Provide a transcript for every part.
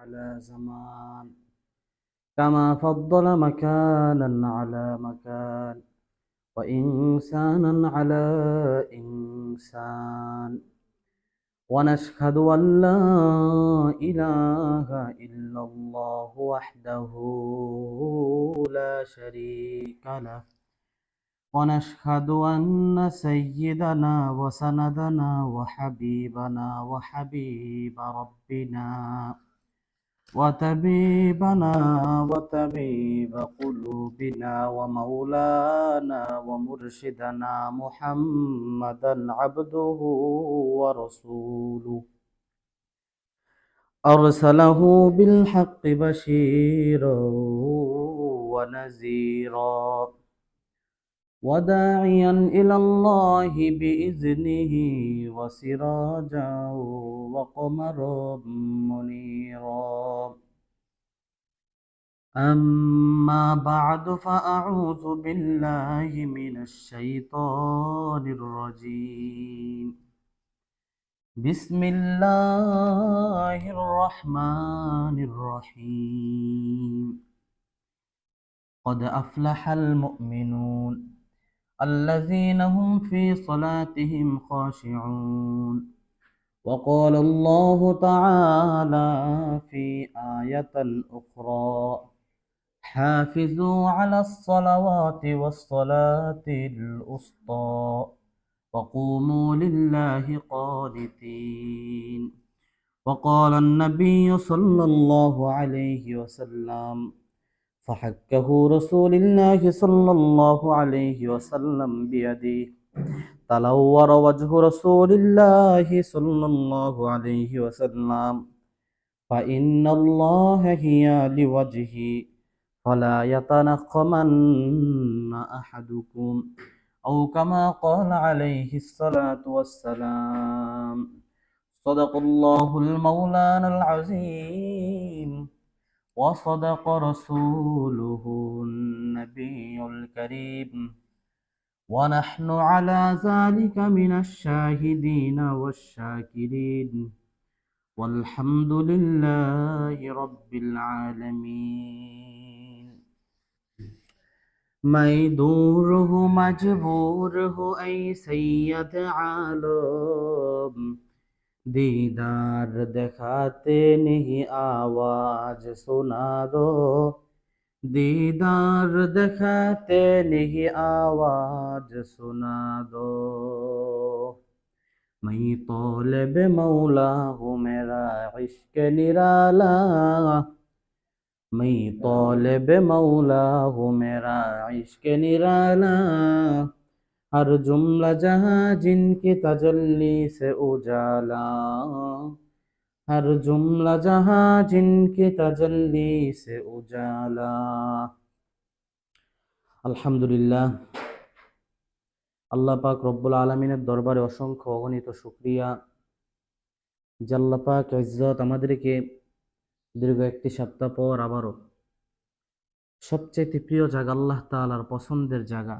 على زمان، كما فضل مكانا على مكان، وإنسانا على إنسان. ونشهد أن لا إله إلا الله وحده لا شريك له، ونشهد أن سيدنا وسندنا وحبيبنا وحبيب ربنا وطبيبنا وطبيب قلوبنا ومولانا ومرشدنا محمدا عبده ورسوله، أرسله بالحق بشيرا ونذيرا وداعيا إلى الله بإذنه وسراجا وقمرا منيرا. أما بعد فأعوذ بالله من الشيطان الرجيم. بسم الله الرحمن الرحيم. قد أفلح المؤمنون الذين هم في صلاتهم خاشعون. وقال الله تعالى في آية أخرى: حافظوا على الصلوات والصلاة الوسطى وقوموا لله قانتين. وقال النبي صلى الله عليه وسلم، فحكه رسول الله صلى الله عليه وسلم بيده، تلور وجه رسول الله صلى الله عليه وسلم، فإن الله هي لوجهي فلا يتنقمن أحدكم، أو كما قال عليه الصلاة والسلام. صدق الله المولان العظيم، وصدق رسوله النبي الكريم، ونحن على ذلك من الشاهدين والشاكرين، والحمد لله رب العالمين. मैं दूर हूँ मजबूर हूँ ऐ सैयद आलम, दीदार दिखाते नहीं आवाज सुना दो, दीदार दिखाते नहीं आवाज सुना दो। मैं तौलब मौला हूँ मेरा इश्क निराला, मैं तौलब मौला हूँ मेरा इश्क निराला, हर जुमला जहाँ जिनकी तजल्ली से उजाला, हर जुमला जहाँ जिनकी तजल्ली से उजाला। আলহামদুলিল্লাহ, আল্লাহ পাক রব্বুল আলমিনের দরবারে অসংখ্য অগণিত শুকরিয়া যে আল্লাহ পাক ইজ্জত আমাদেরকে দীর্ঘ একটি সপ্তাহ পর আবারও সবচেয়ে প্রিয় জায়গা, আল্লাহ তাআলার পছন্দের জায়গা,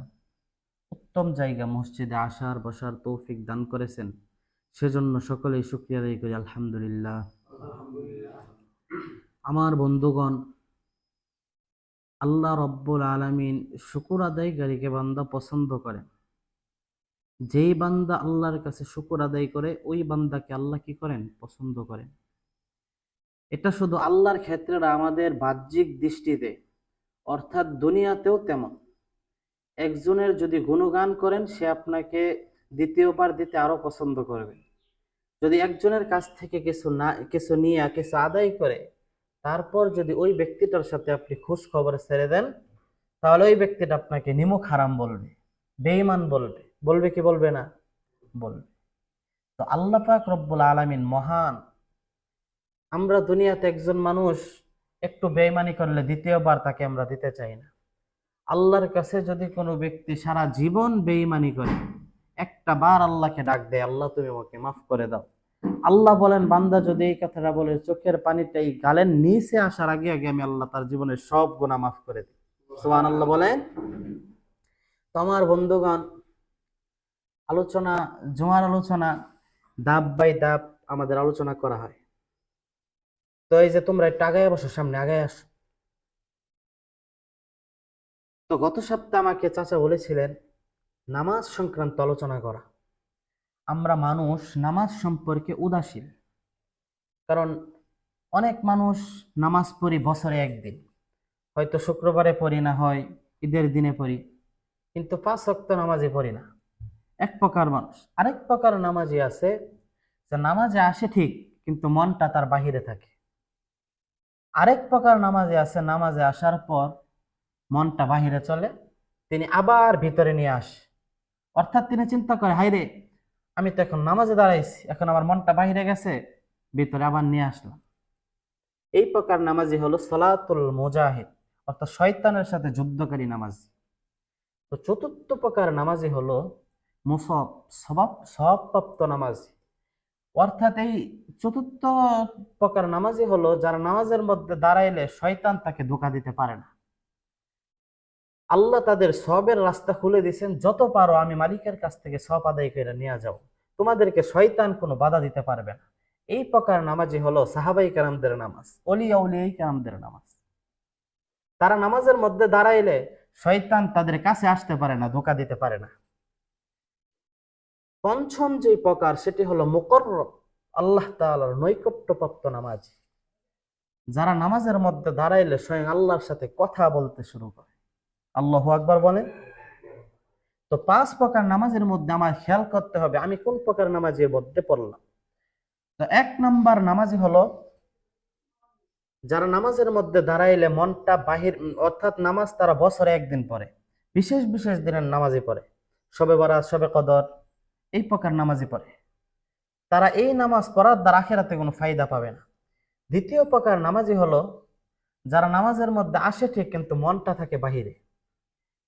উত্তম জায়গা মসজিদে আসার বসার তৌফিক দান করেছেন। সেজন্য সকলেই শুকরিয়া আদায় করি আলহামদুলিল্লাহ। আমার বন্ধুগণ, আল্লাহ রব্বুল আলামিন শুকর আদায়কারীকে বান্দা পছন্দ করেন। যেই বান্দা আল্লাহর কাছে শুকর আদায় করে ওই বান্দাকে আল্লাহ কি করেন? পছন্দ করেন। এটা শুধু আল্লাহর ক্ষেত্রে না, আমাদের বাহ্যিক দৃষ্টিতে অর্থাৎ দুনিয়াতেও তেমন। একজনের যদি গুণগান করেন সে আপনাকে দ্বিতীয়বার দিতে আরো পছন্দ করবে। যদি একজনের কাছ থেকে কিছু নিয়ে কিছু আদায় করে তারপর যদি ওই ব্যক্তিটার সাথে আপনি খোঁজ খবর ছেড়ে দেন, তাহলে ওই ব্যক্তিটা আপনাকে নিমুখ হারাম বলবে, বেঈমান বলবে। বলবে কি বলবে না? বলবে। তো আল্লাহ পাক রব্বুল আলামিন মহান। আমরা দুনিয়াতে একজন মানুষ একটু বেঈমানি করলে দ্বিতীয়বার তাকে আমরা দিতে চাই না। আল্লাহর কাছে যদি কোনো ব্যক্তি সারা জীবন বেঈমানি করে, একটা বার আল্লাহকে ডাক দেয়, আল্লাহ তুমি আমাকে মাফ করে দাও, আল্লাহ বলেন বান্দা যদি এই কথাটা বলে চোখের পানিটা এই গালের নিচে আসার আগে আগে আমি আল্লাহ তার জীবনের সব গুনাহ মাফ করে দিই। সুবহানাল্লাহ বলেন। তো আমার বন্ধুগণ, জুমার আলোচনা ধাপ বাই ধাপ আমাদের আলোচনা করা হয়। তো এই যে তোমরা একটু আগায় বসো, সামনে আগায় আসো। তো গত সপ্তাহে আমাকে চাচা বলেছিলেন নামাজ সংক্রান্ত আলোচনা করা। আমরা মানুষ নামাজ সম্পর্কে উদাসীন, কারণ অনেক মানুষ নামাজ পড়ি বছরে একদিন, হয়তো শুক্রবারে পড়ি, না হয় ঈদের দিনে পড়ি, কিন্তু 5 ওয়াক্ত নামাজে পড়ি না। এক প্রকার মানুষ। আরেক প্রকার নামাজি আছে যে নামাজে আসে ঠিক, কিন্তু মনটা তার বাহিরে থাকে। আরেক প্রকার নামাজি আছে নামাজে আসার পর মনটা বাহিরে চলে, তিনি আবার ভিতরে নিয়ে আসে। অর্থাৎ তিনি চিন্তা করে, হাই রে, আমি তো এখন নামাজে দাঁড়াইছি, এখন আমার মনটা বাহিরে গেছে, ভিতরে আবার নিয়ে আসলাম। এই প্রকার নামাজি হলো সলাতুল মুজাহিদ, অর্থাৎ শয়তানের সাথে যুদ্ধকারী নামাজ। তো চতুর্থ প্রকার নামাজি হলো মুসাব, সওয়াবপ্রাপ্ত নামাজি। অর্থাৎ এই চতুর্থ প্রকার নামাজি হলো যারা নামাজের মধ্যে দাঁড়াইলে শয়তান তাকে ধোঁকা দিতে পারে না। আল্লাহ তাদের সবের রাস্তা খুলে দিয়েছেন, যত পারো আমি মালিকের কাছ থেকে সব আদায় করে নিয়ে যাও, তোমাদেরকে শয়তান কোনো বাধা দিতে পারবে না। এই প্রকার নামাজি হলো সাহাবাই কেরামদের নামাজ, অলিয়া উলিয়াই কেরামদের নামাজ। তারা নামাজের মধ্যে দাঁড়াইলে শয়তান তাদের কাছে আসতে পারে না, ধোঁকা দিতে পারে না। পঞ্চম যে প্রকার সেটি হলো মুকররব, আল্লাহ তাআলার নৈকট্যপ্রাপ্ত নামাজ। যারা নামাজের মধ্যে দাঁড়াইলে স্বয়ং আল্লাহর সাথে কথা বলতে শুরু করে। আল্লাহু আকবার বলেন। তো 5 প্রকার নামাজের মধ্যে আমার খেয়াল করতে হবে আমি কোন প্রকার নামাজের মধ্যে পড়লাম। তো 1 নাম্বার নামাজি হলো যারা নামাজের মধ্যে দাঁড়াইলে মনটা বাহির, অর্থাৎ নামাজ তারা বছরে একদিন পড়ে, বিশেষ বিশেষ দিনের নামাজি পড়ে, শবে বরাত, শবে কদর, এই প্রকার নামাজি পড়ে। তারা এই নামাজ পড়ার দ্বারা আখিরাতে কোনো ফায়দা পাবে না। দ্বিতীয় প্রকার নামাজি হলো যারা নামাজের মধ্যে আসে ঠিক, কিন্তু মনটা থাকে বাহিরে।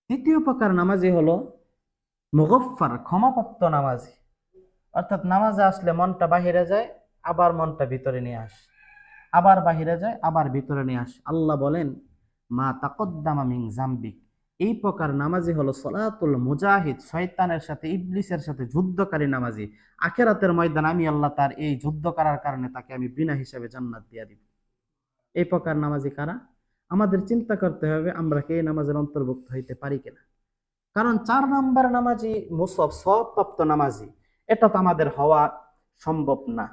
তৃতীয় প্রকার নামাজি হলো মুগফফার, ক্ষমাপ্রাপ্ত নামাজি। অর্থাৎ নামাজে আসলে মনটা বাহিরে যায়, আবার মনটা ভিতরে নিয়ে আসে, আবার বাহিরে যায়, আবার ভিতরে নিয়ে আসে। আল্লাহ বলেন মা তাকদ্দামা মিন জামবিক। এই প্রকার নামাজি হলো সলাতুল মুজাহিদ, শয়তানের সাথে, ইবলিসের সাথে যুদ্ধকারী নামাজি। আখিরাতের ময়দান আমি আল্লাহ তার এই যুদ্ধ করার কারণে তাকে আমি বিনা হিসাবে জান্নাত দিয়ে দিব। এই প্রকার নামাজি কারা? আমাদের চিন্তা করতে হবে আমরা কি এই নামাজের অন্তর্ভুক্ত হইতে পারি কিনা। কারণ 4 নাম্বার নামাজি মুসব, সওয়াবপ্রাপ্ত নামাজি, এটা তো আমাদের হওয়া সম্ভব না।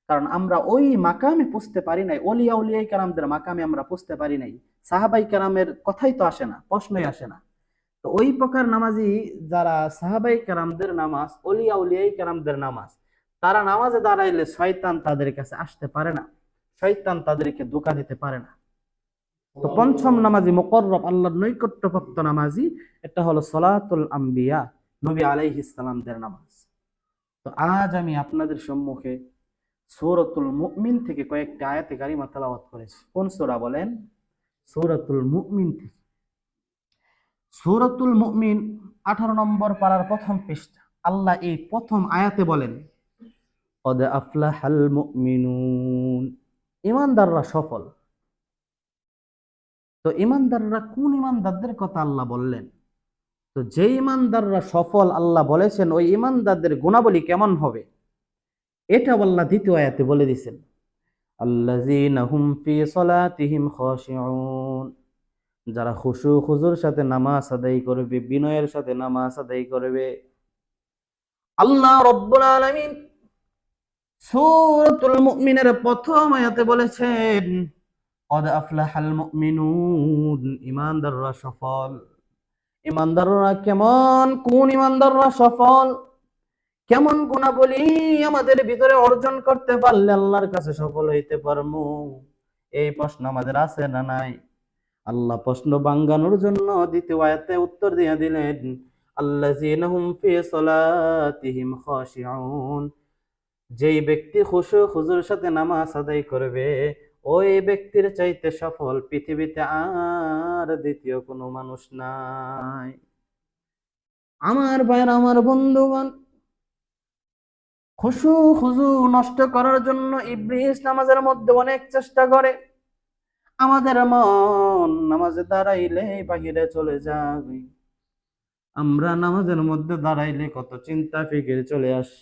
কারণ আমরা ওই মাকামে পুষতে পারি নাই, অলিয়া উলিয়াই কেরামদের মাকামে আমরা পুষতে পারি নাই। সাহাবাই কেরামের কথাই তো আসে না, প্রশ্নই আসে না। তো ওই প্রকার নামাজি যারা সাহাবাই কেরামদের নামাজ, অলিয়া উলিয়াই কেরামদের নামাজ, তারা নামাজে দাঁড়াইলে শয়তান তাদের কাছে আসতে পারে না, শয়তান তাদেরকে ধোঁকা দিতে পারে না। তো পঞ্চম নামাজি মুকররব, আল্লাহর নৈকট্যপ্রাপ্ত নামাজি, এটা হলো সলাতুল আম্বিয়া, নবী আলাইহিস সালামদের নামাজ। তো আজ আমি আপনাদের সম্মুখে সূরাতুল মুমিন থেকে কয়েকটি আয়াতে কারিমা তেলাওয়াত করেছি। কোন সূরা বলেন? সূরাতুল মুমিন থেকে। সূরাতুল মুমিন 18 নম্বর পারার প্রথম পৃষ্ঠা। আল্লাহ এই প্রথম আয়াতে বলেন কদ আফলাহাল মুমিনুন, ঈমানদাররা সফল। তো ঈমানদাররা কোন ঈমানদারদের কথা আল্লাহ বললেন? তো যে ঈমানদাররা সফল আল্লাহ বলেছেন, ওই ঈমানদারদের গুণাবলী কেমন হবে এটা আল্লাহ দ্বিতীয় আয়াতে বলে দিয়েছেন। আল্লাযীনা হুম ফি সলাতিহিম খাশিউন, যারা খুশু খুজুর সাথে নামাজ আদায় করবে, বিনয়ের সাথে নামাজ আদায় করবে। আল্লাহ রাব্বুল আলামিন সূরাতুল মুমিনের প্রথম আয়াতে বলেছেন কদ আফলাহাল মুমিনুন, ঈমানদাররা সফল। ঈমানদাররা কেমন? কোন ঈমানদাররা সফল? কেমন গুণাবলী আমাদের ভিতরে অর্জন করতে পারলে আল্লাহর কাছে সফল হইতে পারবো? এই প্রশ্ন আমাদের আছে না নাই? আল্লাহ প্রশ্ন ভাঙ্গানোর জন্য দ্বিতীয় আয়াতে উত্তর দিয়ে দিলেন আল্লাযীনা হুম ফি সলাতিহিম খাশিউন, যেই ব্যক্তি খুশু খুজুর সাথে নামাজ আদায় করবে, ওই ব্যক্তির চাইতে সফল পৃথিবীতে আর দ্বিতীয় কোনো মানুষ নাই। আমার ভাইয়ের, আমার বন্ধুগণ, খুশু খুজু নষ্ট করার জন্য ইবলিস নামাজের মধ্যে অনেক চেষ্টা করে। আমাদের মন নামাজে দাঁড়াইলে বাহিরে চলে যাবে, আমরা নামাজের মধ্যে দাঁড়াইলে কত চিন্তা ফিকির চলে আসে,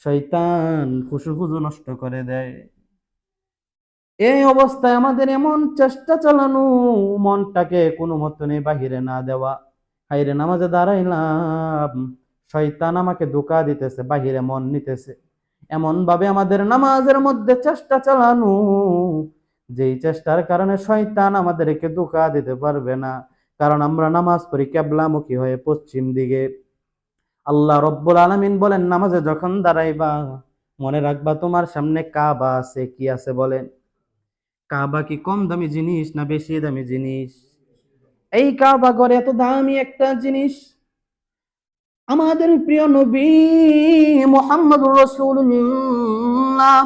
শয়তান খুশু খুজু নষ্ট করে দেয়। এই অবস্থায় আমাদের এমন চেষ্টা চালানো, মনটাকে কোনো মতনে বাহিরে না দেওয়া। হাইরে নামাজে দাঁড়াইলাম, শয়তান আমাকে ধোঁকা দিতেছে, বাহিরে মন নিতেছে। এমন ভাবে আমাদের নামাজের মধ্যে চেষ্টা চালানো, যেই চেষ্টার কারণে শয়তান আমাদেরকে ধোঁকা দিতে পারবে না। কারণ আমরা নামাজ পড়ি কেবলামুখী হয়ে পশ্চিম দিকে। আল্লাহ রব্বুল আলামিন বলেন, নামাজে যখন দাঁড়াইবা মনে রাখবা তোমার সামনে কাবা আছে। কি আছে বলেন? কাবা কি কম দামি জিনিস না বেশি দামি জিনিস? এই কাবা ঘর এত দামি একটা জিনিস। আমাদের প্রিয় নবী মুহাম্মদুর রাসূলুল্লাহ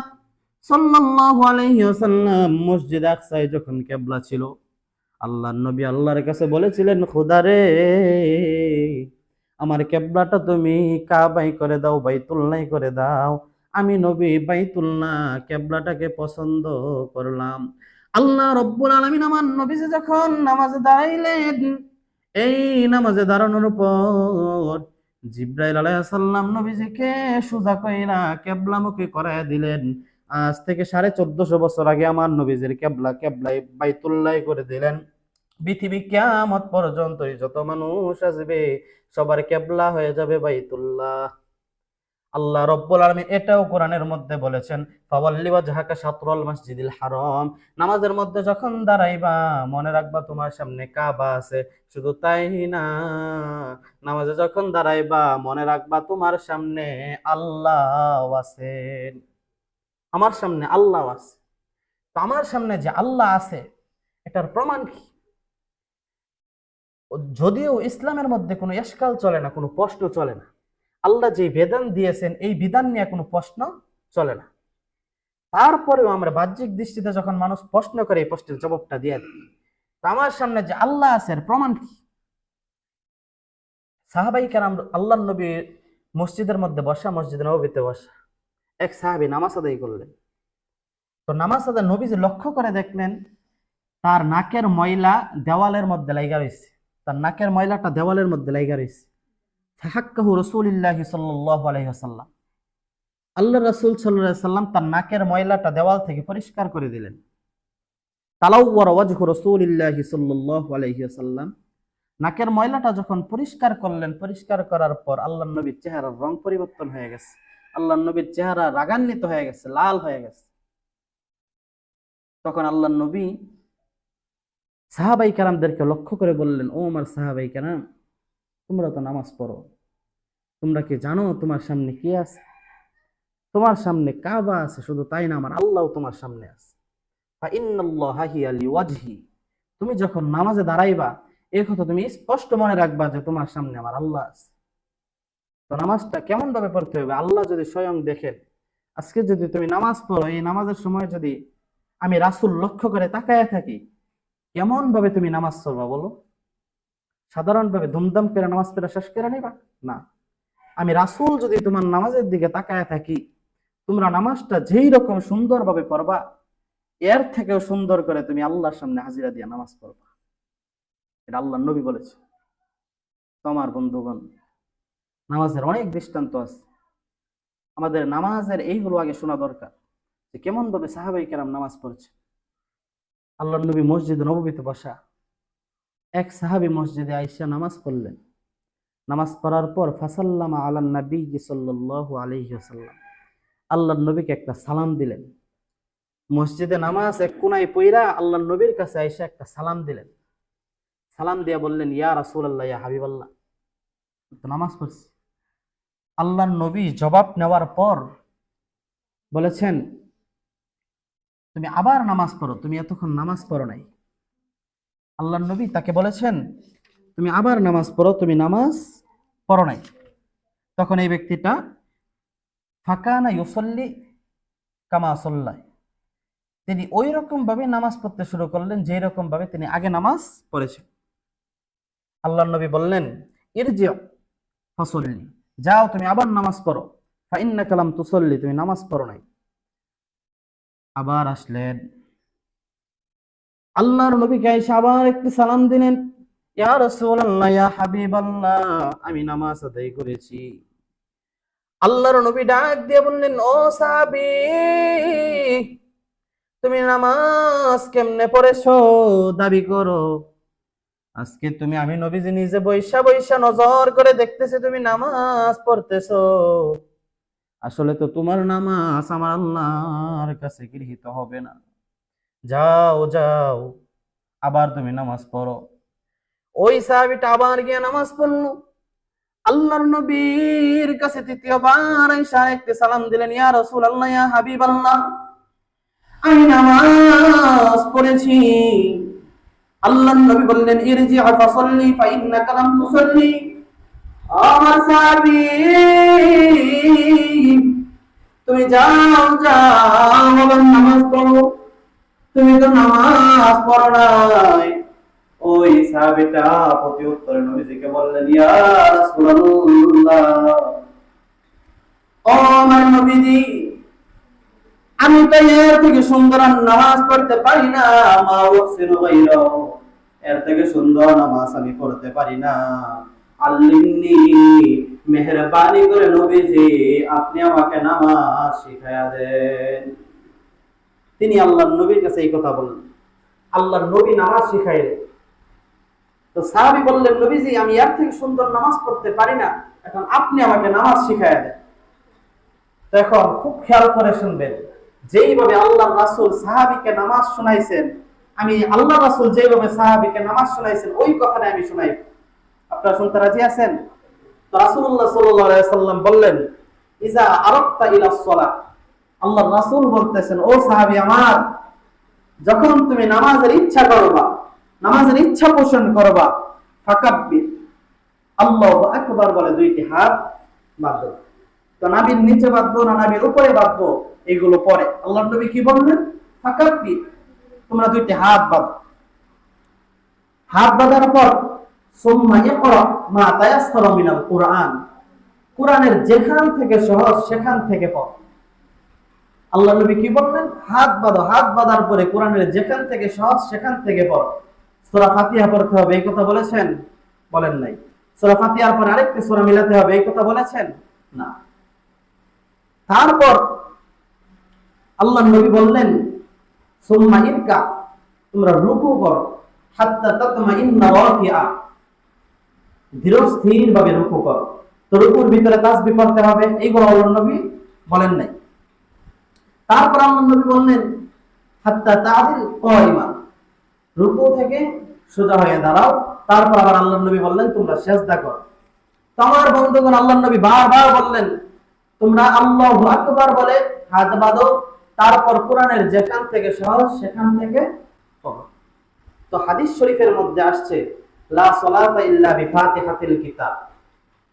সাল্লাল্লাহু আলাইহি ওয়াসাল্লাম মসজিদ আকসায় যখন কিবলা ছিল, আল্লাহর নবী আল্লাহর কাছে বলেছিলেন, খোদা রে, আমার কিবলাটা তুমি কাবাই করে দাও, বাইতুল্লাহ করে দাও। আমি নবী বাইতুল্লাহ কিবলাটাকে পছন্দ করলাম। আল্লাহ রব্বুল আলামিন আমার নবীজি যখন নামাজে দাঁড়াইলেন, এই নামাজে দাঁড়ানোর পর জিব্রাইল আলাইহিস সালাম নবীজিকে সোজা কইরা কিবলামুখী করায় দিলেন। আজ থেকে 1450 বছর আগে আমার নবীজির কেবলাই বাইতুল্লাহ করে দিলেন। পৃথিবী কিয়ামত পর্যন্ত যত মানুষ আসবে সবার কেবলা হয়ে যাবে বাইতুল্লাহ। আল্লাহ রব্বুল আলামিন এটাও কোরআনের মধ্যে বলেছেন, ফাওয়াল্লি ওয়াজহাকা শাতরাল মাসজিদিল হারাম। নামাজের মধ্যে যখন দাঁড়াইবা মনে রাখবা তোমার সামনে কাবা আছে। শুধু তাই না, নামাজে যখন দাঁড়াইবা মনে রাখবা তোমার সামনে আল্লাহ আছেন। আমার সামনে আল্লাহ আছে। তো আমার সামনে যে আল্লাহ আছে, এটার প্রমাণ কি? যদিও ইসলামের মধ্যে কোনো ইশকাল চলে না, কোনো প্রশ্ন চলে না। আল্লাহ যে বিধান দিয়েছেন এই বিধান নিয়ে কোনো প্রশ্ন চলে না। তারপরেও আমরা বাহ্যিক দৃষ্টিতে যখন মানুষ প্রশ্ন করে, এই প্রশ্নের জবাবটা দিয়ে দিই। তো আমার সামনে যে আল্লাহ আছে এর প্রমাণ কি? সাহাবাই কেরাম, আল্লাহর নবী মসজিদের মধ্যে বসা, মসজিদে নববীতে বসা, এক সাহাবী নামাজ আদায় করলেন। তো নামাজ আদায় নবীজি লক্ষ্য করে দেখলেন তার নাকের ময়লা দেওয়ালের মধ্যে লাইগা রয়েছে। তার নাকের ময়লাটা দেওয়ালের মধ্যে লাইগা রয়েছে। ফাহাক্কাহু রাসূলুল্লাহি সাল্লাল্লাহু আলাইহি ওয়াসাল্লাম। আল্লাহ রাসূল সাল্লাল্লাহু আলাইহি ওয়াসাল্লাম তার নাকের ময়লাটা দেওয়াল থেকে পরিষ্কার করে দিলেন। তালাওয়ারা ওয়াজহু রাসূলিল্লাহি সাল্লাল্লাহু আলাইহি ওয়াসাল্লাম। নাকের ময়লাটা যখন পরিষ্কার করলেন, পরিষ্কার করার পর আল্লাহর নবীর চেহারার রং পরিবর্তন হয়ে গেছে। আল্লাহর নবীর চেহারা রাগান্বিত হয়ে গেছে, লাল হয়ে গেছে। তখন আল্লাহর নবী সাহাবাই কেরামদেরকে লক্ষ্য করে বললেন, ও আমার সাহাবাই কেরাম, তোমরা তো নামাজ পড়ো, তোমরা কি জানো তোমার সামনে কি আছে? তোমার সামনে কাবা আছে। শুধু তাই না, আমার আল্লাহ তোমার সামনে আছে। ফাইন্নাল্লাহা হিয়া লিওয়াজহি। তুমি যখন নামাজে দাঁড়াইবা এই কথা তুমি স্পষ্ট মনে রাখবা যে তোমার সামনে আমার আল্লাহ আছে। তো নামাজটা কেমন ভাবে পড়তে হবে? আল্লাহ যদি স্বয়ং দেখেন, আজকে যদি তুমি নামাজ পড়ো, এই নামাজের সময় যদি আমি রাসূল লক্ষ্য করে তাকায় থাকি, কেমন ভাবে তুমি নামাজ পড়বা বলো? সাধারণভাবে ধুমধাম করে নামাজ পড়া শেষ করে নিবা? না, আমি রাসূল যদি তোমার নামাজের দিকে তাকায় থাকি, তোমরা নামাজটা যেই রকম সুন্দরভাবে পড়বা, এর থেকেও সুন্দর করে তুমি আল্লাহর সামনে হাজিরা দিয়ে নামাজ পড়বা। এটা আল্লাহর নবী বলেছে। তোমার বন্ধুগণ, নামাজের অনেক দৃষ্টান্ত আছে। আমাদের নামাজের এইগুলো আগে শোনা দরকার, যে কেমন ভাবে সাহাবাই কেরাম নামাজ পড়ছে। আল্লাহর নবী মসজিদে নববীতে বসা, এক সাহাবী মসজিদে আইসা নামাজ পড়লেন। নামাজ পড়ার পর ফাসাল্লামা আলান নবী সাল্লাল্লাহু আলাইহি ওয়াসাল্লাম, আল্লাহর নবীকে একটা সালাম দিলেন। মসজিদে নামাজ এক কোনায় পইরা আল্লাহর নবীর কাছে আইসা একটা সালাম দিলেন। সালাম দিয়া বললেন, ইয়া রাসূলুল্লাহ, ইয়া হাবিবাল্লাহ, তো নামাজ পড়ছি। আল্লাহর নবী জবাব নেওয়ার পর বলেছেন, তুমি আবার নামাজ পড়ো, তুমি এতক্ষণ নামাজ পড়ো নাই। আল্লাহর নবী তাকে বলেছেন, তুমি আবার নামাজ পড়ো, তুমি নামাজ পড়ো নাই। তখন এই ব্যক্তিটা ফাকানা ইউসাল্লি কামা সাল্লা, তিনি ওই রকম ভাবে নামাজ পড়তে শুরু করলেন যে রকম ভাবে তিনি আগে নামাজ পড়েছেন। আল্লাহর নবী বললেন, ইরজি ফাসল্লি, যাও তুমি আবার নামাজ পড়ো। ফাইন্নাকা লাম তুসাল্লি, তুমি নামাজ পড়ো নাই। আবার আসলেন, আল্লাহর নবীকে এসে আবার একটি সালাম দিলেন, ইয়া রাসূলুল্লাহ, ইয়া হাবিবাল্লাহ, আমি নামাজ আদায় করেছি। আল্লাহর নবী ডাক দিয়ে বললেন, ও সাহাবী, তুমি নামাজ কেমনে পড়েছো দাবি করো। আজকে তুমি আমি নবীজি নিজে বৈশা বৈশা নজর করে দেখতেছি তুমি নামাজ পড়তেছো। আসলে তো তোমার নামাজ আমার আল্লাহর কাছে গৃহীত হবে না। যাও যাও, আবার তুমি নামাজ পড়ো। ওই সাহাবীটা আবার গিয়ে নামাজ পড়লো। আল্লাহর নবীর কাছে তৃতীয়বার এসে একটি সালাম দিলেন, ইয়া রাসূলুল্লাহ, ইয়া হাবিবাল্লাহ, আমি নামাজ পড়েছি। আল্লাহর নবী বললেন, ইরজি ফাসাল্লি ফা ইন্নাকা লাম তুসাল্লি। আমার সাহাবী, তুমি যাও যাও, আবার নামাজ পড়ো, তুমি তো নামাজ পড়ো নাই। ওই সাহাবীটা প্রতি উত্তরে নবীজিকে বললেন, ইয়া রাসূলুল্লাহ, ও আমার নবীজি, আমি তো এর থেকে সুন্দর নামাজ পড়তে পারি না। মা ওয়াসিনু গায়রাহু, এর থেকে সুন্দর নামাজ আমি পড়তে পারি না। আল্লিমনি, মেহেরবানি করে নবীজি আপনি আমাকে নামাজ শিখায়া দেন। তিনি আল্লাহর নবীর কাছে এই কথা বললেন, আল্লাহর নবী নামাজ শিখাইলেন। তো সাহাবী বললেন, নবীজি আমি এর থেকে সুন্দর নামাজ পড়তে পারি না, এখন আপনি আমাকে নামাজ শিখায়া দেন। তো এখন খুব খেয়াল করে শুনবেন, যেইভাবে আল্লাহর রাসূল সাহাবীকে নামাজ শোনাইছেন, আমি আল্লাহর রাসূল যেইভাবে সাহাবীকে নামাজ শোনাইছেন ওই কথাটা আমি শোনাই। আপনারা শুনতে রাজি আছেন? তো রাসূলুল্লাহ সাল্লাল্লাহু আলাইহি ওয়াসাল্লাম বললেন, ইজা আরাদতা ইলাস সালাহ, আল্লাহর রাসূল বলতেছেন, ও সাহাবী আমার, যখন তুমি নামাজের ইচ্ছা করবা, নামাজের ইচ্ছা পোষণ করবা, ফাকাব্বির, আল্লাহু আকবার বলে দুইটি হাত বাঁধো। তো নাভির নিচে বাঁধবো না নাভির উপরে বাঁধবো, এগুলো পরে আল্লাহর নবী কি বললেন, ফাকাব্বির, তোমরা দুইটি হাত বাঁধো। হাত বাঁধার পর সুম্মা ইকরা মা তায়াসসারা মিনাল কুরআন, কুরআনের যেখান থেকে সহজ সেখান থেকে পড়ো। আল্লাহর নবী কি বললেন, হাত বাঁধো, হাত বাঁধার পরে কুরআনের যেখান থেকে সহজ সেখান থেকে পড়ো। সূরা ফাতিহা পড়তে হবে এই কথা বলেছেন? বলেন নাই। সূরা ফাতিহার পর আরেকটি সূরা মিলাতে হবে এই কথা বলেছেন? না। তারপর আল্লাহর নবী বললেন, সুম্মা ইরকা, তোমরা রুকু করো, হাত্তা তাতমাইন্না রাকিআ, ধীর স্থির ভাবে রুকু করো। তো রুকুর ভিতরে তাসবিহ পড়তে হবে, এইগুলো আল্লাহর নবী বলেন নাই। তারপর আল্লাহর নবী বললেন, হাত্তা তাদিল কায়িমা, রুকু থেকে সোজা হয়ে দাঁড়াও। তারপর আবার আল্লাহর নবী বললেন, তোমরা সিজদা করো। তো আমার বন্ধুগণ, আল্লাহর নবী বারবার বললেন, তোমরা আল্লাহু আকবার বলে হাত বাঁধো, তারপর কোরআনের যেখান থেকে সহজ সেখান থেকে পড়ো। তো হাদিস শরীফের মধ্যে আসছে, লা সালাতা ইল্লা বিফাতিহাতিল কিতাব,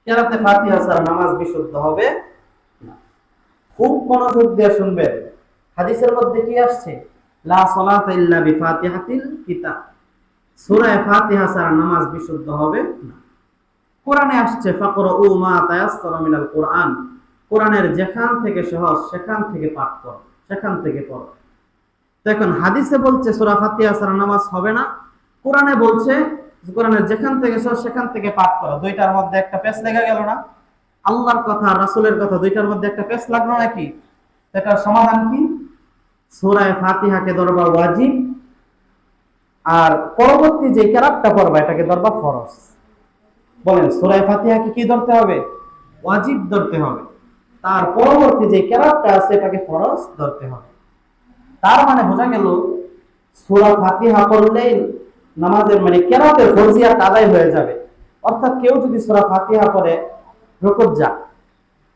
কিরাতে ফাতিহা ছাড়া নামাজ বিশুদ্ধ হবে না। খুব মনোযোগ দিয়ে শুনবেন, হাদিসের মধ্যে কি আসছে, লা সালাতা ইল্লা বিফাতিহাতিল কিতাব, সূরা ফাতিহা ছাড়া নামাজ বিশুদ্ধ হবে না। কোরআনে আসছে, ফাকরাউ মা তায়াসসারা মিনাল কুরআন, কোরআনের যেখান থেকে সহজ সেখান থেকে পাঠ করো, সেখান থেকে পড়ো। তো এখন হাদিসে বলছে সূরা ফাতিহা ছাড়া নামাজ হবে না, কোরআনে বলছে কোরআনের যেখান থেকে সহজ সেখান থেকে পাঠ করো। দুইটার মধ্যে একটা পেশ লেগে গেল না? আল্লাহর কথা রাসূলের কথা দুইটার মধ্যে একটা পেশ লাগলো নাকি? এটার সমাধান কি? সূরা ফাতিহাকে ধরবা ওয়াজিব, আর পরবর্তী যে কিরাতটা পড়বা এটাকে ধরবা ফরজ। বলেন, সূরা ফাতিহাকে কি ধরতে হবে? ওয়াজিব ধরতে হবে। তার পরবর্তী যে কিরাতটা আছে এটাকে ফরজ ধরতে হবে। তার মানে বোঝা গেল, সূরা ফাতিহা পড়লেই নামাজের মানে কিরাতের ফরজিয়াত আদায় হয়ে যাবে। অর্থাৎ কেউ যদি সূরা ফাতিহা পড়ে রুকুত যা,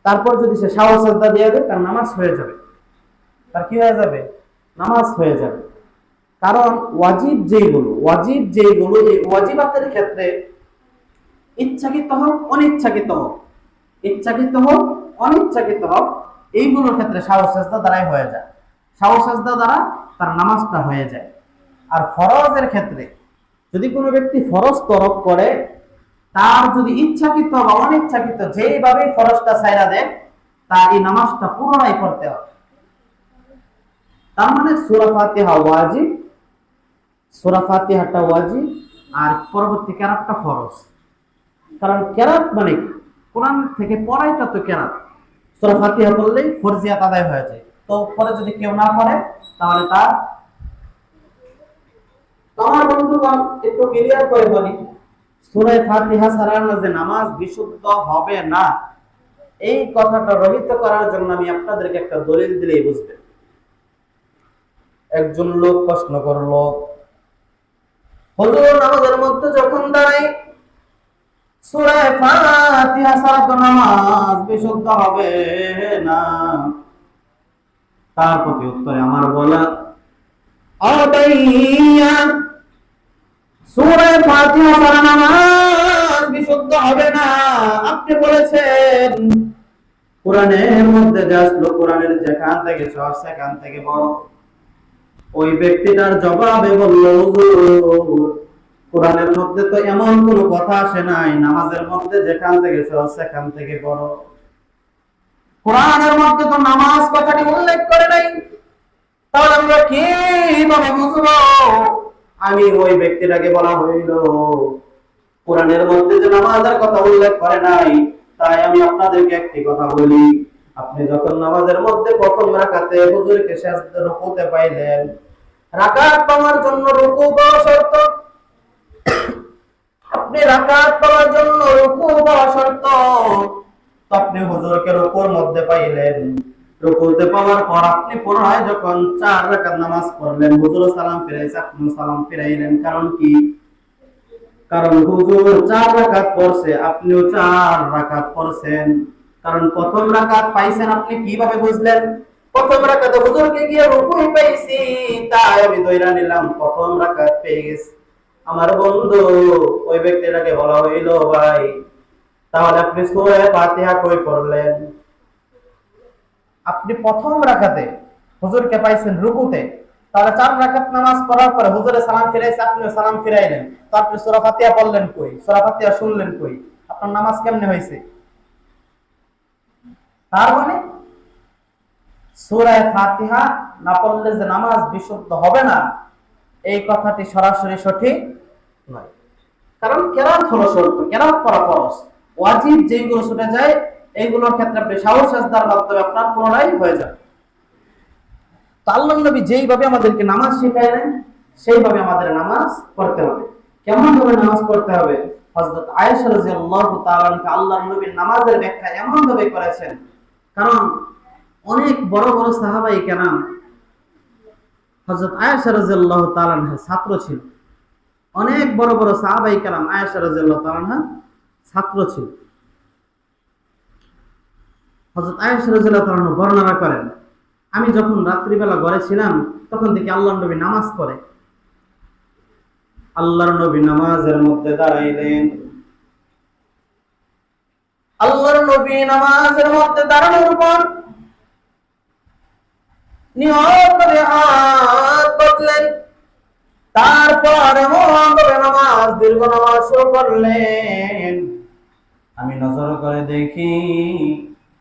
তারপর যদি সে সাহস সাজদা দিয়ে দেয়, তার নামাজ হয়ে যাবে। তার কি হয়ে যাবে? নামাজ হয়ে যাবে। কারণ ওয়াজিব যেগুলো এই ওয়াজিবাতের ক্ষেত্রে ইচ্ছাকৃত হোক অনিচ্ছাকৃত হোক, ইচ্ছাকৃত হোক অনিচ্ছাকৃত হোক, এইগুলোর ক্ষেত্রে সাহস সাজদা দ্বারাই হয়ে যায়, সাহস সাজদা দ্বারা তার নামাজটা হয়ে যায়। আর ফরজের ক্ষেত্রে যদি কোনো ব্যক্তি ফরজ তরক করে, তার যদি ইচ্ছাকৃত বা অনিচ্ছাকৃত যেভাবে ফরজটা ছাইরা দেয়, তার এই নামাজটা পুনরায় পড়তে হবে। তার মানে সূরা ফাতিহা ওয়াজিব, সূরা ফাতিহাটা ওয়াজিব, আর পরবর্তী কিরাতটা ফরজ। কারণ কিরাত মানে কোরআন থেকে পড়াইটা তো কিরাত, সূরা ফাতিহা পড়লেই ফরজিয়াত আদায় হয়ে যায়। তো তো পরে যদি কেউ না পড়ে তাহলে তার আমার বন্ধুগণ একটু ক্লিয়ার করে বলি, সূরা ফাতিহা ছাড়া যে নামাজ বিশুদ্ধ হবে না, এই কথাটা রহিত করার জন্য আমি আপনাদেরকে একটা দলিল দিলেই বুঝবেন। একজন লোক প্রশ্ন করলো, হুজুর নামাজের মধ্যে যখন দাঁড়াই সূরা ফাতিহা ছাড়া তো নামাজ বিশুদ্ধ হবে না। তার প্রতি উত্তরে আমার বলা, আদাইয়া সূরা ফাতিহা ছাড়া নামাজ বিশুদ্ধ হবে না আপনি বলেছেন। কোরআনের মধ্যে যা আসলো, কোরআনের যেখান থেকে সহজ সেখান থেকে বড়। ওই ব্যক্তিটার জবাবে বলল, হুজুর কোরআনের মধ্যে তো এমন কোন কথা আসে নাই নামাজের মধ্যে যেখান থেকে সহজ সেখান থেকে বড়। কোরআনের মধ্যে তো নামাজ কথাটি উল্লেখ করে নাই, তাহলে আমরা কিভাবে বুঝবো? আমি ওই ব্যক্তিটাকে বলা হইল, কোরআনের মধ্যে যে নামাজের কথা উল্লেখ করে নাই, তাই আমি আপনাদেরকে একটি কথা বলি। আপনি যখন নামাজের মধ্যে প্রথম রাকাতে হুজুরকে সিজদা রুকুতে পাইলেন, রাকাত পাওয়ার জন্য রুকু পাওয়া শর্ত। আপনি রাকাত পাওয়ার জন্য রুকু পাওয়া শর্ত, তো আপনি হুজুরকে রুকুর মধ্যে পাইলেন। রুকুতে পাওয়ার পর আপনি পুনরায় যখন 4 রাকাত নামাজ পড়লেন, হুজুর সালাম ফিরাইছে, আপনি সালাম ফিরাইলেন। কারণ কি? কারণ হুজুর 4 রাকাত পড়ছে, আপনিও 4 রাকাত পড়ছেন। কারণ প্রথম রাকাত পাইছেন, আপনি কিভাবে বুঝলেন? প্রথম রাকাতে হুজুরকে গিয়ে রুকুই পাইছি, তাই আমি ধইরা নিলাম প্রথম রাকাত পেয়ে গেছি। আমার বন্ধু ওই ব্যক্তিটাকে বলা হইল, ভাই তাহলে আপনি সূরা ফাতিহা কই পড়লেন? আপনি প্রথম রাকাতে হুজুরকে পাইছেন রুকুতে, তাহলে 4 রাকাত নামাজ পড়ার পরে হুজুরে সালাম ফিরাইছে, আপনিও সালাম ফিরাইলেন, তো আপনি সূরা ফাতিহা পড়লেন কই? সূরা ফাতিহা শুনলেন কই? আপনার নামাজ কেমনে হইছে? তার মানে সূরা ফাতিহা না পড়লে যে নামাজ বিশুদ্ধ হবে না, এই কথাটি সরাসরি সঠিক নয়। কারণ কেরাত হলো শর্ত, কেরাত পড়া ফরজ। ওয়াজিব যেগুলো ছুটে যায় এইগুলোর ক্ষেত্রে আপনি সাহস সাজদার মাধ্যমে আপনার পুনরায় হয়ে যাবে। তো আল্লাহর নবী যেইভাবে আমাদেরকে নামাজ শিখাইলেন, সেইভাবে আমাদের নামাজ পড়তে হবে। কেমন ভাবে নামাজ পড়তে হবে? হযরত আয়েশা রাদিয়াল্লাহু তাআলা আনহা আল্লাহর নবীর নামাজের ব্যাখ্যা এমন ভাবে করেছেন, কারণ অনেক বড় বড় সাহাবায়ে কেরাম হযরত আয়েশা রাদিয়াল্লাহু তাআলা আনহা ছাত্র ছিল। অনেক বড় বড় সাহাবায়ে কেরাম আয়েশা রাদিয়াল্লাহু তাআলা আনহা ছাত্র ছিল। হযরত আয়েশা রাদিয়াল্লাহু তাআলা আনহা বর্ণনা করেন, আমি যখন রাত্রিবেলা ঘরে ছিলাম তখন দেখি আল্লাহর নবী নামাজ পড়ে। আল্লাহর নবী নামাজের মধ্যে দাঁড়াইলেন। আল্লাহর নবী নামাজের মধ্যে দাঁড়ানোর পর নিয়ত করে হাত বাঁধলেন। তারপর এমন করে নামাজ, দীর্ঘ নামাজ শুরু করলেন। আমি নজর করে দেখি,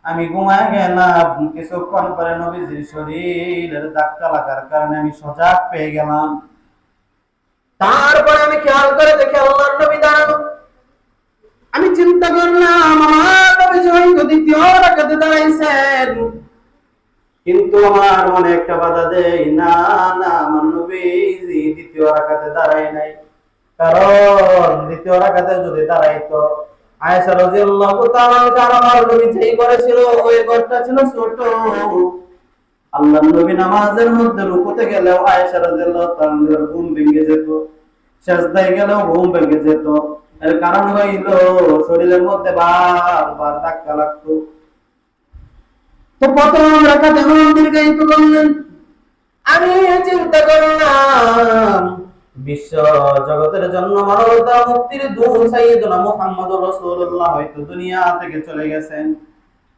আমি ঘুমায় গেলাম। কিছুক্ষণ পরে নবীজির শরীরের ধাক্কা লাগার কারণে আমি সজাগ পেয়ে গেলাম। তারপরে আমি খেয়াল করে দেখি আল্লাহর নবী দাঁড়ানো। আমি চিন্তা করলাম, আমার নবীজি হয়তো দ্বিতীয় রাকাতে দাঁড়াইছেন। কিন্তু আমার মনে একটা বাধা দেয়, না না, আমার নবীজি দ্বিতীয় রাকাতে দাঁড়ায় নাই। কারণ দ্বিতীয় রাকাতে যদি দাঁড়াইতো, আয়েশা রাদিয়াল্লাহু তাআলা আমার নবী যেই করেছিল ওই ঘরটা ছিল ছোট। আল্লাহর নবী নামাজের মধ্যে রুকুতে গেলেও আয়েশা রাদিয়াল্লাহু তাআলার ঘুম ভেঙে যেত, সিজদায় গেলেও ঘুম ভেঙে যেত। এর কারণ হইল শরীরের মধ্যে বারবার ধাক্কা লাগতো। তো প্রথম রাকাতে এমন দীর্ঘায়িত করলেন। আমি চিন্তা করলাম, বিশ্ব জগতের জন্য মানবতা মুক্তির দূত সাইয়েদুনা মুহাম্মদুর রাসূলুল্লাহ হয়তো দুনিয়া থেকে চলে গেছেন।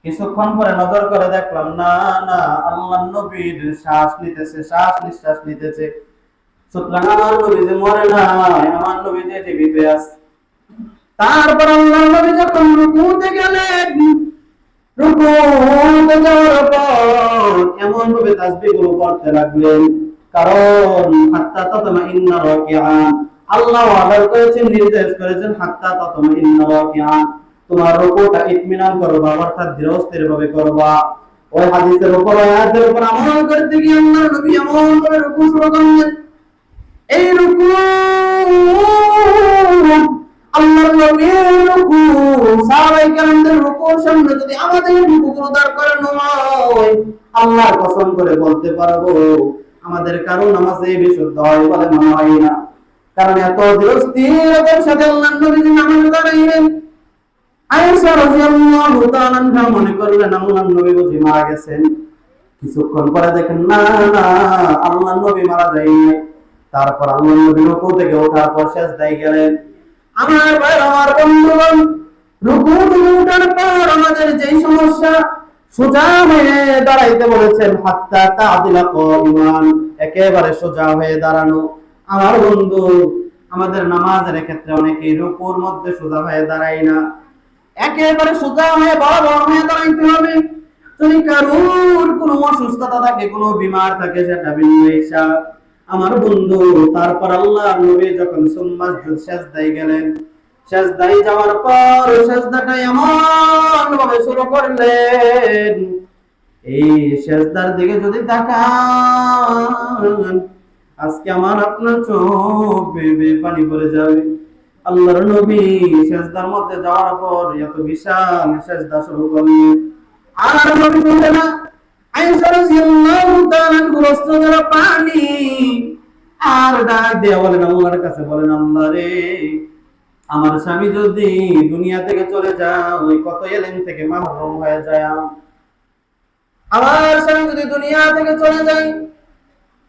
কিছুক্ষণ পরে নজর করে দেখলাম, না না, আল্লাহর নবীর শ্বাস নিতেছে, শ্বাস নিঃশ্বাস নিতেছে। সুতরাং আমার নবী যে মরে নাই, আমার নবী যে জীবিত আছে। তারপর আল্লাহর নবী যখন রুকুতে গেলেন, রুকুতে যাওয়ার পর এমন ভাবে তাসবিহগুলো পড়তে লাগলেন, কারণ হাত্তা তাতমাইন্না রাকিআন, আল্লাহ অর্ডার করেছেন, নির্দেশ করেছেন, হাত্তা তাতমাইন্না রাকিআন, তোমার রুকুটা ইতমিনান করবা, অর্থাৎ ধীরস্থির ভাবে করবা। ওই হাদিসের উপর আয়াতের উপর আমল করতে গিয়ে আল্লাহর নবী এমন করে রুকু শুরু করলেন। এই রুকু আল্লাহর নবীর রুকু, সাহাবায়ে কেরামদের রুকুর সামনে যদি আমাদের রুকুগুলো দাঁড় করানো হয়, আল্লাহর কসম করে বলতে পারবো আমাদের কারো নামাজে বিশুদ্ধ হয় বলে মনে হয় না। কারণ এত দৃঢ়তার সাথে আল্লাহর নবী নামাজ দাঁড়াইলেন। আয়েশা রাদিয়াল্লাহু তাআলা আনহা মনে করলেন আল্লাহর নবী বুঝি মারা গেছেন। কিছুক্ষণ পরে দেখেন না না, আল্লাহর নবী মারা যায়নি। তারপর আল্লাহর নবী রুকু থেকে ওঠার পর সিজদায় গেলেন। আমার ভাই, আমার বন্ধুগণ, রুকু থেকে ওঠার পর আমাদের যেই সমস্যা, সোজা হয়ে দাঁড়াইতে বলেছেন, হাত্তা তা'দিলা কাইমান, একেবারে সোজা হয়ে দাঁড়ানো। আমার বন্ধু, আমাদের নামাজের ক্ষেত্রে অনেকেই রুকুর মধ্যে সোজা হয়ে দাঁড়ায় না, একেবারে সোজা হয়ে বরাবর হয়ে দাঁড়াইতে হবে। যদি কারোর কোনো অসুস্থতা থাকে, কোনো বিমার থাকে, সেটা ভিন্ন হিসাব। আমার বন্ধু, তারপর আল্লাহর নবী যখন সুম্মাসজুদ সিজদায় গেলেন, সিজদায় যাওয়ার পর সিজদাটা এমন ভাবে শুরু করলেন, এই সিজদার দিকে যদি তাকান, আজকে আমার আপনার চোখ বেয়ে বেয়ে পানি পড়ে যাবে। আল্লাহর নবী সিজদার মধ্যে যাওয়ার পর এত বিশাল সিজদা শুরু করলেন, আর নবী বললেন না, আয়েশা রাদিয়াল্লাহু তাআলা গোসল পানি আর ডাক দিয়ে বলেন আল্লাহর কাছে, বলেন আল্লাহ রে, আমার স্বামী যদি দুনিয়া থেকে চলে যায়, কত এলেম থেকে মাহরুম হয়ে যায়, আমার স্বামী যদি দুনিয়া থেকে চলে যায়,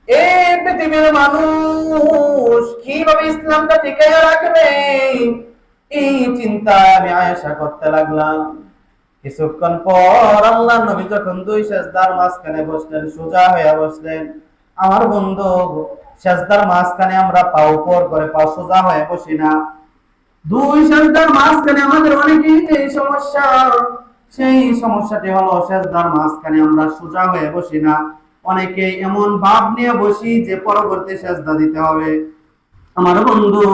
এই পৃথিবীর মানুষ কিভাবে ইসলামটা টিকিয়ে রাখবে, এই চিন্তায় আমি আয়েশা করতে লাগলাম। কিছুক্ষণ পর আল্লাহর নবী যখন দুই সিজদার মাঝখানে বসলেন, সোজা হয়ে বসলেন। আমার বন্ধু, সিজদার মাঝখানে আমরা পা উপর করে পা সোজা হয়ে বসি না। দুই সিজদার মাঝখানে আমাদের অনেকেই যে সমস্যা, সেই সমস্যাটি হলো সিজদার মাঝখানে আমরা সোজা হয়ে বসি না। অনেকে এমন ভাব নিয়ে বসি যে পরবর্তী সিজদা দিতে হবে। আমার বন্ধু,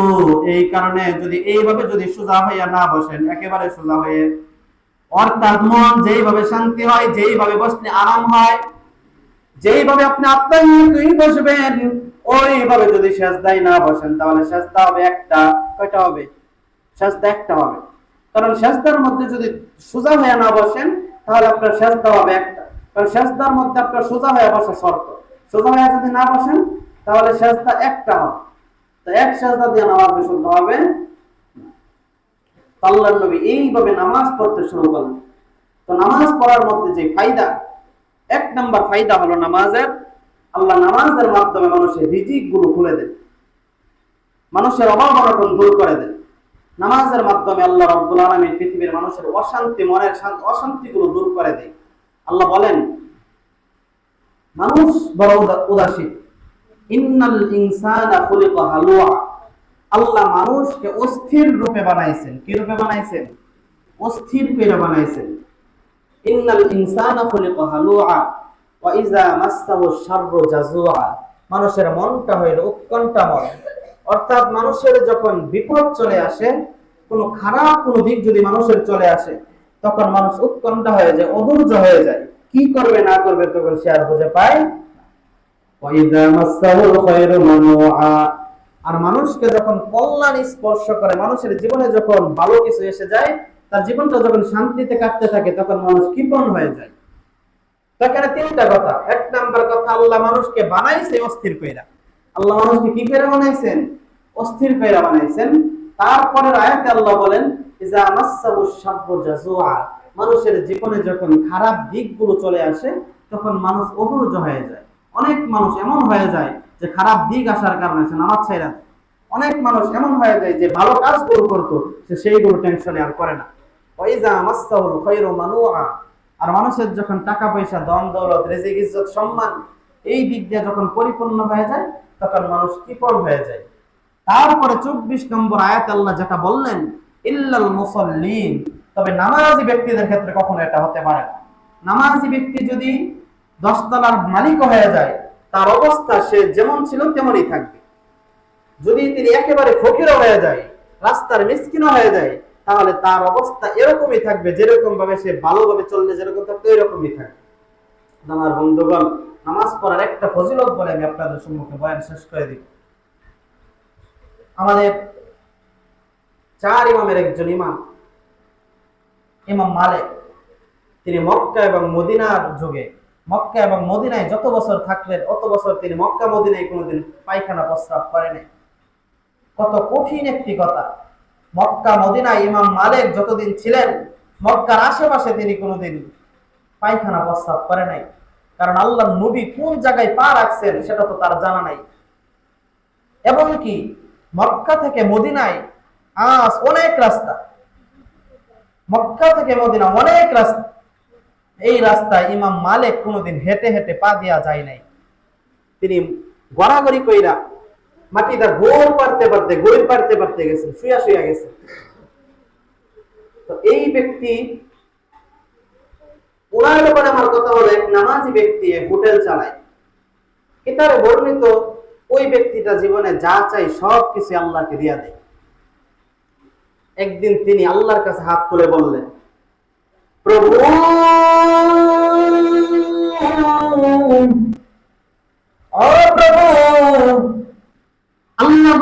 এই কারণে যদি এইভাবে যদি সোজা হইয়া না বসেন, একেবারে সোজা হয়ে, অর্থাৎ মন যেইভাবে শান্তি হয়, যেইভাবে বসলে আরাম হয়, যেইভাবে আপনি আপনার নিয়ে বসবেন, ওইভাবে যদি সিজদায় না বসেন, তাহলে সিজদা হবে একটা। কয়টা হবে? সিজদা একটা হবে। কারণ সিজদার মধ্যে যদি সোজা হয়ে না বসেন, তাহলে আপনার সিজদা হবে একটা। কারণ সিজদার মধ্যে আপনার সোজা হয়ে বসা শর্ত। সোজা হয়ে যদি না বসেন, তাহলে সিজদা একটা হবে। তো এক সিজদা দিয়ে নামাজ বিশুদ্ধ হবে। আল্লাহর নবী এইভাবে নামাজ পড়তে শুরু করলেন। তো নামাজ পড়ার মধ্যে যে ফায়দা, এক নাম্বার ফায়দা হলো নামাজের, আল্লাহ নামাজের মাধ্যমে মানুষের রিজিক গুলো খুলে দেন, মানুষের অভাব অনটন দূর করে দেন। নামাজের মাধ্যমে আল্লাহ রাব্বুল আলামিন পৃথিবীর মানুষের অশান্তি, মনের অশান্তি গুলো দূর করে দেয়। আল্লাহ বলেন, মানুষ বড় উদাসীন, ইন্নাল ইনসানা খুলিকা হালুয়া। আল্লাহ মানুষকে অস্থির রূপে বানাইছেন। কি রূপে বানাইছেন? অস্থির করে বানাইছেন। ইন্নাল ইনসানা খুলিকা হালুআ ওয়া ইযা মাসসাহু শাররু জাযুআ। মানুষের মনটা হইল উৎকণ্ঠাময়, অর্থাৎ মানুষের যখন বিপদ চলে আসে, কোনো খারাপ কোনো দিক যদি মানুষের চলে আসে, তখন মানুষ উৎকণ্ঠা হয়ে যায়, অধৈর্য হয়ে যায়, কি করবে না করবে তখন সে আর বুঝে পায়। ওয়া ইযা মাসসাহুল খায়রু মানুআ। আর মানুষকে যখন কল্যাণ স্পর্শ করে, মানুষের জীবনে যখন ভালো কিছু এসে যায়, তার জীবনটা যখন শান্তিতে কাটতে থাকে, তখন মানুষ কৃপণ হয়ে যায়। এখানে তিনটা কথা। এক নাম্বার কথা, আল্লাহ মানুষকে বানাইছে অস্থির কইরা। আল্লাহ মানুষকে কি করে বানাইছেন? অস্থির কইরা বানাইছেন। তারপরের আয়াতে আল্লাহ বলেন, ইযা মাসসাহু শাররু জাযুআ। মানুষের জীবনে যখন খারাপ দিকগুলো চলে আসে, তখন মানুষ অধৈর্য হয়ে যায়। অনেক মানুষ এমন হয়ে যায় যে খারাপ দিক আসার কারণে সে নামাজ ছাইড়া দেয়। অনেক মানুষ এমন হয়ে যায় যে ভালো কাজগুলো করতো, সে সেইগুলো টেনশনে আর করে না। ওয়া ইযা মাসসাহুল খায়রু মানুআ। আর মানুষের যখন টাকা পয়সা, ধন দৌলত, রিজিক, ইজ্জত, সম্মান, এই দিক দিয়ে যখন পরিপূর্ণ হয়ে যায়, তখন মানুষ কৃপণ হয়ে যায়। তারপরে 24 নম্বর আয়াত আল্লাহ যেটা বললেন, ইল্লাল মুসাল্লিন। তবে নামাজি ব্যক্তিদের ক্ষেত্রে কখনো এটা হতে পারে না। নামাজি ব্যক্তি যদি 10 তলার মালিক হয়ে যায়, তার অবস্থা সে যেমন ছিল তেমনই থাকবে। যদি তিনি একেবারে ফকির হয়ে যায়, রাস্তার মিসকিন হয়ে যায়, তাহলে তার অবস্থা এরকমই থাকবে, যেরকম ভাবে সে ভালোভাবে চললে যেরকম থাকতো এরকমই থাকবে। আমার বন্ধুগণ, নামাজ পড়ার একটা ফজিলত বলে আমি আপনাদের সম্মুখে বয়ান শেষ করে দিই। আমাদের চার ইমামের একজন ইমাম, ইমাম মালিক, তিনি মক্কা এবং মদিনার যুগে, মক্কা এবং মদিনায় যত বছর থাকলেন অত বছর তিনি মক্কা মদিনায় কোনোদিন পায়খানা প্রস্রাব করেনি। কত কঠিন একটি কথা! মক্কা মদিনায় ইমাম মালিক যতদিন ছিলেন মক্কার আশেপাশে তিনি কোনোদিন পায়খানা প্রস্রাব করে নাই। কারণ আল্লাহ নবী কোন জায়গায় পা রাখছেন সেটা তো তার জানা নাই। এমনকি মক্কা থেকে মদিনায় আজ অনেক রাস্তা, মক্কা থেকে মদিনা অনেক রাস্তা, এই রাস্তায় ইমাম মালিক কোনোদিন হেঁটে হেঁটে পা দেওয়া যায় নাই। তিনি গড়াগড়ি কইরা মাটিটা গোল পারতে পারতে গড়ি পারতে পারতে গেছেন, শুয়া শুয়া গেছেন। তো এই ব্যক্তি, ওনার ব্যাপারে আমার কথা হলো, এক নামাজি ব্যক্তি হোটেল চালায়। এটার বর্ণিত ওই ব্যক্তিটা জীবনে যা চাই সব কিছু আল্লাহকে দিয়া দেয়। একদিন তিনি আল্লাহর কাছে হাত তুলে বললেন, প্রভু, ও প্রভু, আল্লাহ,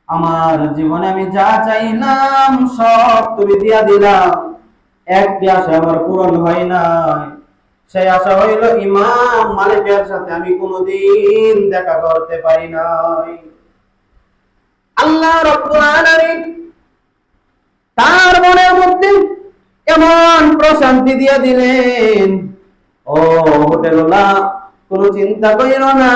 আমার জীবনে আমি যা চাইলাম সব তুমি দিয়া দিলাম, একটি আশা আমার পূরণ হয় নাই। সেই আশা হইল ইমাম মালিকের সাথে আমি কোনোদিন দেখা করতে পারি নাই। আল্লাহ রাব্বুল আলামিন তার মনের মধ্যে এমন প্রশান্তি দিয়ে দিলেন, ও হোটেলওয়ালা, কোনো চিন্তা করিও না,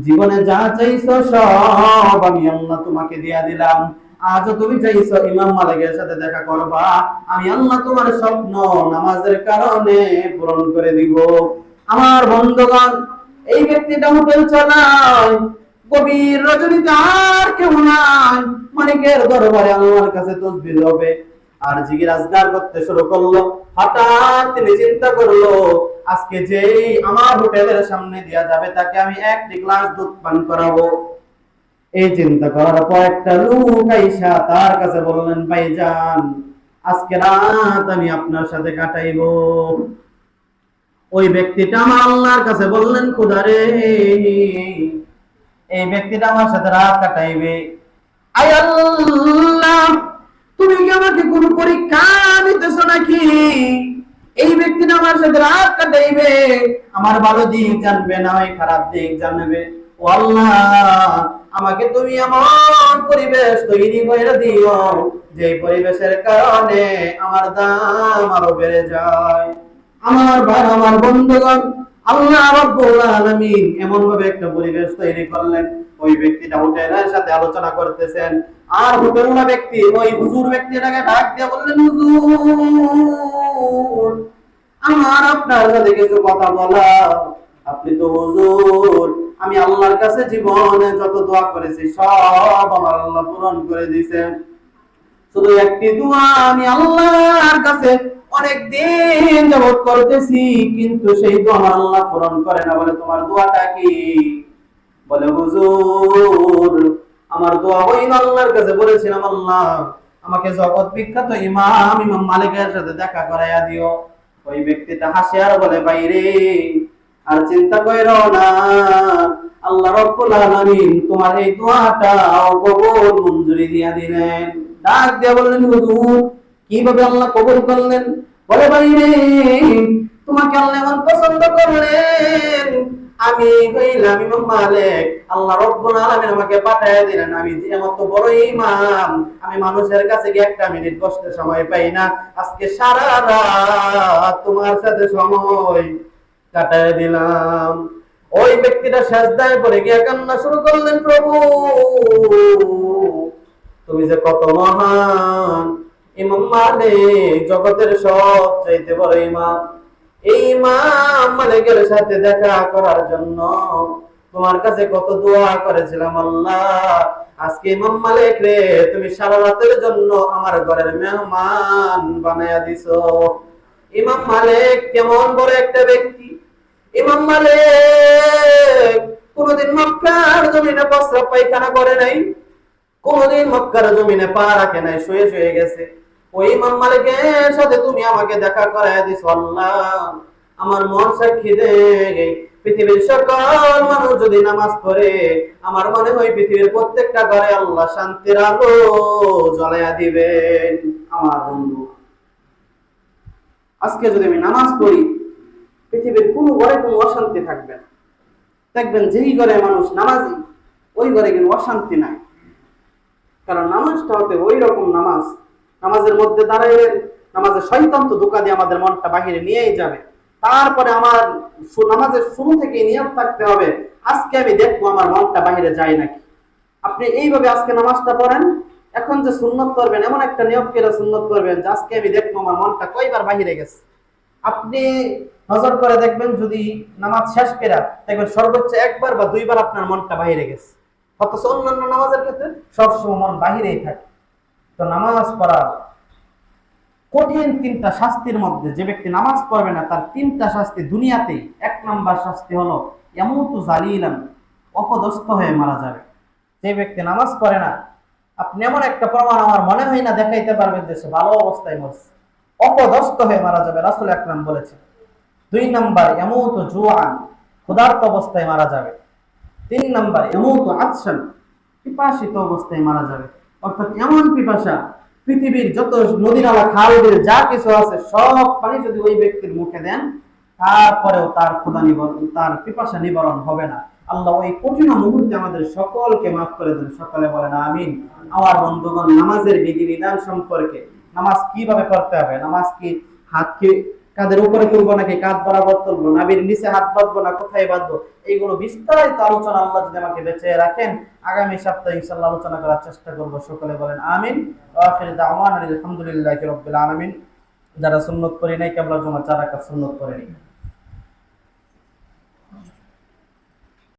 জীবনে যা চাইছো সব আমি আল্লাহ তোমাকে দিয়া দিলাম। আজও তুমি চাইছো ইমাম মালিকের সাথে দেখা করবা, আমি আল্লাহ তোমার স্বপ্ন নামাজের কারণে পূরণ করে দিব। আমার বন্ধুগণ, এই ব্যক্তিটা হোটেল চালায়, গভীর রজনীতে আর কেউ নাই, মালিকের দরবারে আল্লাহর কাছে তাসবিহ হবে আর জিকির আজকার করতে শুরু করলো। হঠাৎ তিনি চিন্তা করলো, আজকে যেই আমার হোটেলের সামনে দিয়া যাবে তাকে আমি একটি গ্লাস দুধ পান করাবো। এই চিন্তা করার পর একটা লোক আইসা তার কাছে বললেন, ভাইজান, আজকে রাত আমি আপনার সাথে কাটাইবো। ওই ব্যক্তিটা আমার আল্লাহর কাছে বললেন, খোদারে, এই ব্যক্তিটা আমার সাথে রাত কাটাইবে। আয় আল্লাহ, তুমি কি আমাকে কোন পরীক্ষা নিতেছো নাকি? এই ব্যক্তিটা আমার সাথে রাত কাটাইবে, আমার ভালো দিক জানবে না, ওই খারাপ দিক জানবে। ও আল্লাহ, আমাকে তুমি এমন পরিবেশ তৈরি করে দিও যে পরিবেশের কারণে আমার দাম আরো বেড়ে যায়। আমার ভাই, আমার বন্ধুগণ, আল্লাহ রাব্বুল আলামিন এমন ভাবে একটা পরিবেশ তৈরি করলেন, ওই ব্যক্তিটা হোটেলের সাথে আলোচনা করতেছেন, আর হোটেলওয়ালা ব্যক্তি ওই হুজুর ব্যক্তিটাকে ডাক দিয়ে বললেন, হুজুর, আমার আপনার সাথে কিছু কথা বলা। আপনি তো হুজুর, আমি আল্লাহর কাছে জীবনে যত দোয়া করেছি সব আমার আল্লাহ পূরণ করে দিয়েছেন। শুধু একটি দোয়া আমি আল্লাহর কাছে অনেক দিন যাবত করতেছি, কিন্তু সেই দোয়া আমার আল্লাহ পূরণ করে না। বলে, তোমার দোয়াটা কি? বলে, হুজুর, আমার দোয়া ওই আল্লাহর কাছে বলেছিলাম, আল্লাহ, আমাকে জগৎ বিখ্যাত ইমাম মালিকের সাথে দেখা করাইয়া দিও। ওই ব্যক্তিটা হাসে আর বলে, বাইরে আর চিন্তা কইরো না, আল্লাহ রাব্বুল আলামিন তোমার এই দোয়াটা কবুল মঞ্জুরি দিয়া দিলেন। ডাক দিয়া বললেন, হুজুর, কিভাবে আল্লাহ কবুল করলেন? বলে, বাইরে, তোমাকে আল্লাহ এমন পছন্দ করলেন, আমি হইলাম ইমাম মালিক, আল্লাহ রাব্বুল আলামিন আমাকে পাঠাইয়া দিলেন। আমি যে এত বড় ইমাম, আমি মানুষের কাছে গিয়ে একটা মিনিট বসতে সময় পাই না। আজকে সারা রাত তোমার সাথে সময় কাটায় দিলাম। ওই ব্যক্তিটা সেজদায় পড়ে গিয়ে কান্না শুরু করলেন, প্রভু, তুমি যে কত মহান! ইমাম মালিক জগতের সবচাইতে বড় ইমাম। এই ইমাম মালিকের সাথে দেখা করার জন্য তোমার কাছে কত দোয়া করেছিলাম, আল্লাহ। আজকে ইমাম মালিক রে তুমি সারা রাতের জন্য আমার ঘরের মেহমান বানায়া দিছো। ইমাম মালিক কেমন বড় একটা ব্যক্তি! ইমাম মালিক কোনদিন মক্কার জমিনে প্রস্রাব পায়খানা করে নাই, কোনদিন মক্কার জমিনে পা রাখে নাই, শুয়ে শুয়ে গেছে। ওই ইমাম মালিকের সাথে তুমি আমাকে দেখা করায় দিছো আল্লাহ। আমার মন সাক্ষী দেয়, পৃথিবীর সকল মানুষ যদি নামাজ পড়ে, আমার মনে হয় পৃথিবীর প্রত্যেকটা ঘরে আল্লাহ শান্তির আলো জ্বালায়া দিবেন। আমার বন্ধু, আজকে যদি আমি নামাজ পড়ি, পৃথিবীর কোনো ঘরে কোনো অশান্তি থাকবে না। দেখবেন যেই ঘরে মানুষ নামাজি, ওই ঘরে কিন্তু অশান্তি নাই। কারণ নামাজটা হতে ওই রকম নামাজ, নামাজের মধ্যে দাঁড়াইলে নামাজের শয়তান তো ধোঁকা দিয়ে আমাদের মনটা বাহিরে নিয়েই যাবে। তারপরে আমার নামাজের শুরু থেকে নিয়ত থাকতে হবে, আজকে আমি দেখবো আমার মনটা বাহিরে যায় নাকি। আপনি এইভাবে আজকে নামাজটা পড়েন, এখন যে সুন্নত করবেন এমন একটা নিয়ত করে সুন্নত করবেন যে আজকে আমি দেখবো আমার মনটা কয়বার বাহিরে গেছে। আপনি নজর করে দেখবেন, যদি নামাজ শেষ করে দেখবেন সর্বোচ্চ একবার বা দুইবার আপনার মনটা বাহিরে গেছে। অথচ অন্যান্য নামাজের ক্ষেত্রে সবসময় মন বাহিরেই থাকে। তো নামাজ পড়ার কঠিন তিনটা শাস্তির মধ্যে যে ব্যক্তি নামাজ পড়বে না তার তিনটা শাস্তি দুনিয়াতেই। এক নাম্বার শাস্তি হলো ইয়ামুতু জালিলান, অপদস্থ হয়ে মারা যাবে। যে ব্যক্তি নামাজ পড়ে না, আপনি এমন একটা প্রমাণ আমার মনে হয় না দেখাইতে পারবেন যে সে ভালো অবস্থায় মরছে, অপদস্থ হয়ে মারা যাবে, রাসূল আকরাম বলেছেন। দুই নাম্বার ইয়ামুতু জুআন, ক্ষুধার্ত অবস্থায় মারা যাবে। তিন নাম্বার ইয়ামুতু আতশান, পিপাসিত অবস্থায় মারা যাবে। অর্থাৎ এমন পিপাসা, পৃথিবীর যত নদী নালা খাল বিল যা কিছু আছে সব পানি যদি ওই ব্যক্তির মুখে দেন, তারপরেও তার ক্ষুধা নিবারণ, তার পিপাসা নিবারণ হবে না। আল্লাহ ওই কঠিন মুহূর্তে আমাদের সকলকে মাফ করে দেন। সকলে বলেন আমিন। আমার বন্ধুগণ, নামাজের বিধিবিধান সম্পর্কে, নামাজ কিভাবে পড়তে হবে, নামাজ কি হাতকে কাঁধের উপরে তুলবো নাকি কাঁধ বরাবর তুলবো, নাভির নিচে হাত বাঁধবো না কোথায় বাঁধবো, এইগুলো বিস্তারিত আলোচনা আল্লাহ যদি আমাকে বেঁচে রাখেন আগামী সপ্তাহে ইনশাআল্লাহ আলোচনা করার চেষ্টা করব। সকলে বলেন আমিন। ওয়া আখিরু দাওয়ানা আলহামদুলিল্লাহি রাব্বিল আলামিন। যারা সুন্নত করি নাই কেবল জমা 4 রাকাত সুন্নত করে নিই।